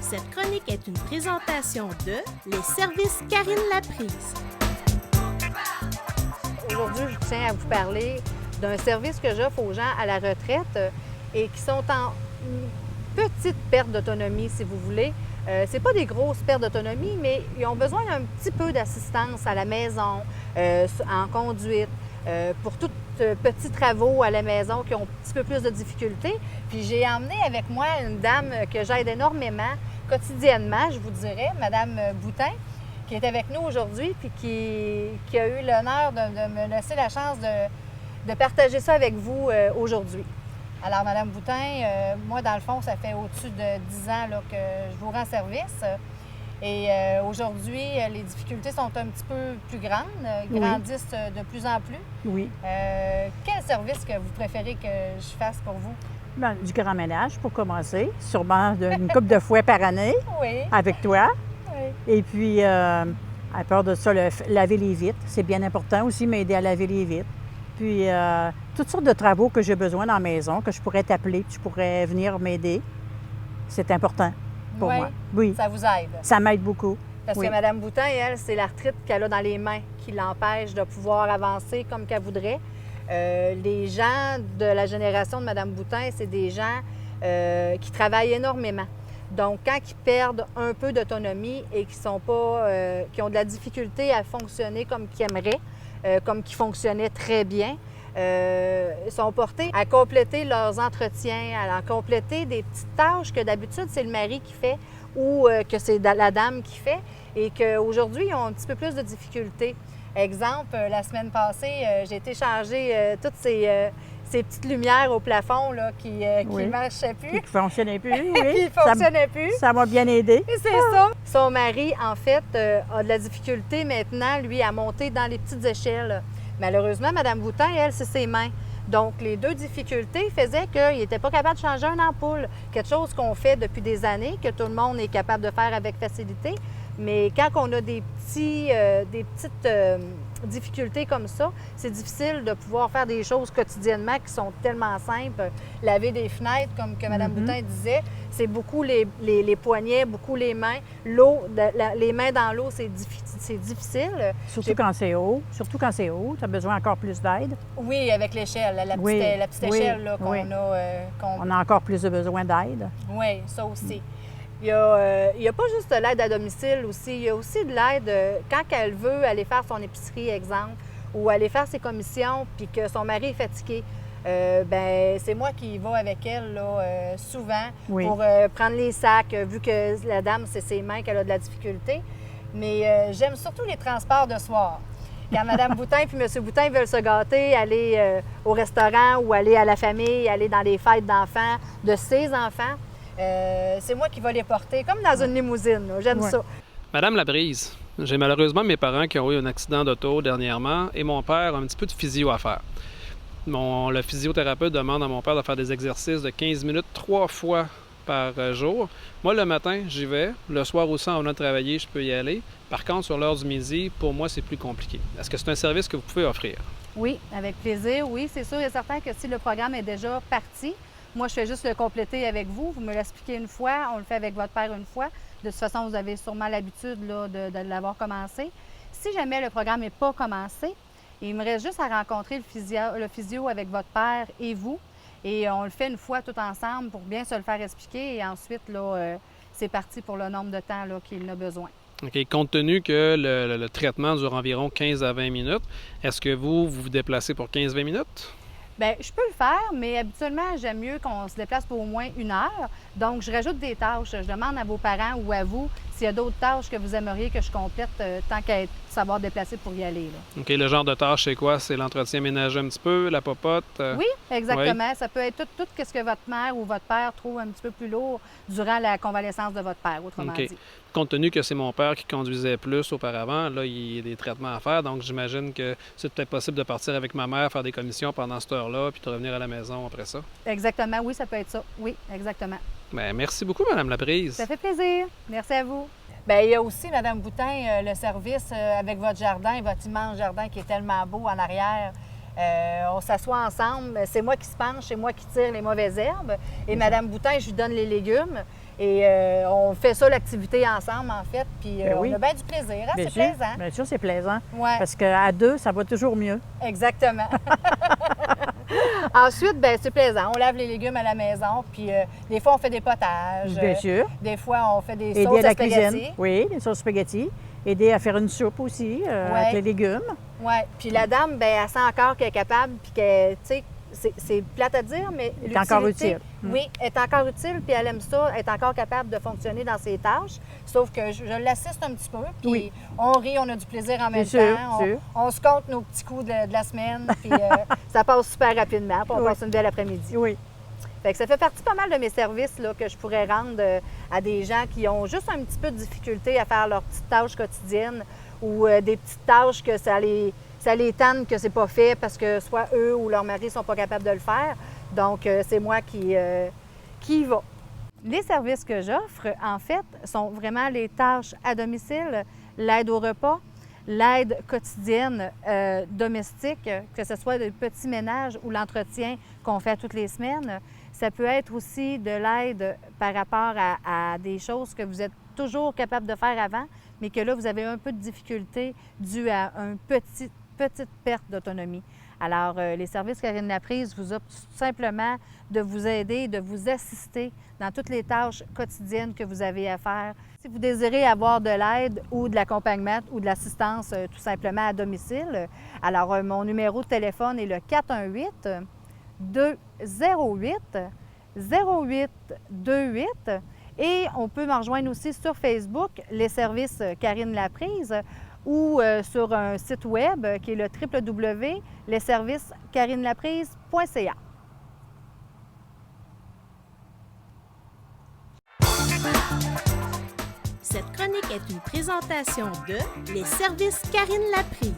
Cette chronique est une présentation de Les Services Karine Laprise. Aujourd'hui, je tiens à vous parler d'un service que j'offre aux gens à la retraite et qui sont en petite perte d'autonomie, si vous voulez. C'est pas des grosses pertes d'autonomie, mais ils ont besoin d'un petit peu d'assistance à la maison, en conduite, pour tous petits travaux à la maison qui ont un petit peu plus de difficultés. Puis j'ai emmené avec moi une dame que j'aide énormément, quotidiennement, je vous dirais, Madame Boutin, qui est avec nous aujourd'hui, puis qui a eu l'honneur de me laisser la chance de partager ça avec vous aujourd'hui. Alors, Madame Boutin, moi, dans le fond, ça fait au-dessus de 10 ans là, que je vous rends service. Et aujourd'hui, les difficultés sont un petit peu plus grandes, grandissent de plus en plus. Oui. Quel service que vous préférez que je fasse pour vous? Bien, du grand ménage pour commencer, sûrement une couple de fois par année Oui. avec toi. Oui. Et puis, à part de ça, laver les vitres. C'est bien important aussi, m'aider à laver les vitres. Puis, toutes sortes de travaux que j'ai besoin dans la maison, que je pourrais t'appeler, tu pourrais venir m'aider. C'est important pour moi. Oui. Ça vous aide? Ça m'aide beaucoup. Parce que Mme Boutin, elle, c'est l'arthrite qu'elle a dans les mains qui l'empêche de pouvoir avancer comme qu'elle voudrait. Les gens de la génération de Mme Boutin, c'est des gens qui travaillent énormément. Donc, quand ils perdent un peu d'autonomie et qui sont pas, qui ont de la difficulté à fonctionner comme qu'ils aimeraient, comme qu'ils fonctionnaient très bien, sont portés à compléter leurs entretiens, à compléter des petites tâches que d'habitude c'est le mari qui fait ou que c'est la dame qui fait et qu'aujourd'hui ils ont un petit peu plus de difficultés. Exemple, la semaine passée, j'ai été changer toutes ces petites lumières au plafond là, qui ne marchaient plus. Qui ne fonctionnaient plus, oui. Qui ne fonctionnaient plus. Ça m'a bien aidé. C'est ça. Son mari, en fait, a de la difficulté maintenant, lui, à monter dans les petites échelles. Malheureusement, Mme Boutin, elle, c'est ses mains. Donc, les deux difficultés faisaient qu'il n'était pas capable de changer une ampoule. Quelque chose qu'on fait depuis des années, que tout le monde est capable de faire avec facilité. Mais quand on a des petites difficultés comme ça, c'est difficile de pouvoir faire des choses quotidiennement qui sont tellement simples. Laver des fenêtres, comme que Mme Boutin disait, c'est beaucoup les poignets, beaucoup les mains. L'eau, les mains dans l'eau, c'est difficile. Surtout quand c'est haut. Surtout quand c'est haut, tu as besoin encore plus d'aide. Oui, avec l'échelle, la petite échelle là, qu'on a. On a encore plus de besoin d'aide. Oui, ça aussi. Il y a pas juste de l'aide à domicile aussi, il y a aussi de l'aide quand elle veut aller faire son épicerie, exemple, ou aller faire ses commissions, puis que son mari est fatigué. C'est moi qui y vais avec elle là, souvent pour prendre les sacs, vu que la dame, c'est ses mains qu'elle a de la difficulté. Mais j'aime surtout les transports de soir. Quand Mme Boutin et M. Boutin veulent se gâter, aller au restaurant ou aller à la famille, aller dans les fêtes d'enfants, de ses enfants, c'est moi qui vais les porter, comme dans une limousine. J'aime ça. Madame Laprise, j'ai malheureusement mes parents qui ont eu un accident d'auto dernièrement et mon père a un petit peu de physio à faire. Le physiothérapeute demande à mon père de faire des exercices de 15 minutes 3 fois par jour. Moi, le matin, j'y vais. Le soir aussi, en venant de travailler, je peux y aller. Par contre, sur l'heure du midi, pour moi, c'est plus compliqué. Est-ce que c'est un service que vous pouvez offrir? Oui, avec plaisir. Oui, c'est sûr et certain que si le programme est déjà parti, moi, je fais juste le compléter avec vous. Vous me l'expliquez une fois, on le fait avec votre père une fois. De toute façon, vous avez sûrement l'habitude là, de l'avoir commencé. Si jamais le programme n'est pas commencé, il me reste juste à rencontrer le physio avec votre père et vous. Et on le fait une fois tout ensemble pour bien se le faire expliquer. Et ensuite, là, c'est parti pour le nombre de temps là, qu'il a besoin. OK. Compte tenu que le traitement dure environ 15 à 20 minutes, est-ce que vous vous déplacez pour 15-20 minutes? Bien, je peux le faire, mais habituellement, j'aime mieux qu'on se déplace pour au moins 1 heure. Donc, je rajoute des tâches. Je demande à vos parents ou à vous s'il y a d'autres tâches que vous aimeriez que je complète tant qu'à savoir déplacer pour y aller. Là. OK. Le genre de tâche, c'est quoi? C'est l'entretien ménager un petit peu, la popote? Oui, exactement. Oui. Ça peut être tout ce que votre mère ou votre père trouve un petit peu plus lourd durant la convalescence de votre père, autrement dit. Compte tenu que c'est mon père qui conduisait plus auparavant, là, il y a des traitements à faire, donc j'imagine que c'est peut-être possible de partir avec ma mère, faire des commissions pendant cette heure-là, puis de revenir à la maison après ça. Exactement, oui, ça peut être ça. Oui, exactement. Bien, merci beaucoup, Mme Laprise. Ça fait plaisir. Merci à vous. Bien, il y a aussi, Mme Boutin, le service avec votre jardin, votre immense jardin qui est tellement beau en arrière. On s'assoit ensemble. C'est moi qui se penche, c'est moi qui tire les mauvaises herbes. Et Mme Boutin, je lui donne les légumes. Et on fait ça, l'activité ensemble, en fait. Puis Ben oui. on a bien du plaisir. Hein? Bien C'est sûr. plaisant. Bien sûr, c'est plaisant. Ouais. Parce qu'à deux, ça va toujours mieux. Exactement. Ensuite, ben c'est plaisant. On lave les légumes à la maison, puis des fois, on fait des potages. Bien sûr. Des fois, on fait des Aider sauces à la spaghetti. cuisine. Oui, les sauces spaghetti. Aider à faire une soupe aussi avec les légumes. Oui. Puis la dame, ben elle sent encore qu'elle est capable, puis que, tu sais, c'est plate à dire, mais Elle est encore l'utilité, utile. Oui, elle est encore utile, puis elle aime ça, elle est encore capable de fonctionner dans ses tâches. Sauf que je l'assiste un petit peu, puis Oui. on rit, on a du plaisir en même sûr, temps. sûr. On se compte nos petits coups de la semaine, puis ça passe super rapidement, puis on Oui. passe une belle après-midi. Oui. Fait que ça fait partie pas mal de mes services là, que je pourrais rendre à des gens qui ont juste un petit peu de difficulté à faire leurs petites tâches quotidiennes ou des petites tâches que ça les tanne que c'est pas fait parce que soit eux ou leur mari sont pas capables de le faire. Donc, c'est moi qui y va. Les services que j'offre, en fait, sont vraiment les tâches à domicile, l'aide au repas, l'aide quotidienne domestique, que ce soit le petit ménage ou l'entretien qu'on fait toutes les semaines. Ça peut être aussi de l'aide par rapport à des choses que vous êtes toujours capable de faire avant, mais que là, vous avez un peu de difficulté due à une petite perte d'autonomie. Alors, les services Karine Laprise vous offrent tout simplement de vous aider, de vous assister dans toutes les tâches quotidiennes que vous avez à faire. Si vous désirez avoir de l'aide ou de l'accompagnement ou de l'assistance tout simplement à domicile, alors mon numéro de téléphone est le 418-208-0828 et on peut me rejoindre aussi sur Facebook, les services Karine Laprise, ou sur un site web qui est le www.lesserviceskarinelaprise.ca. Cette chronique est une présentation de Les services Karine Laprise.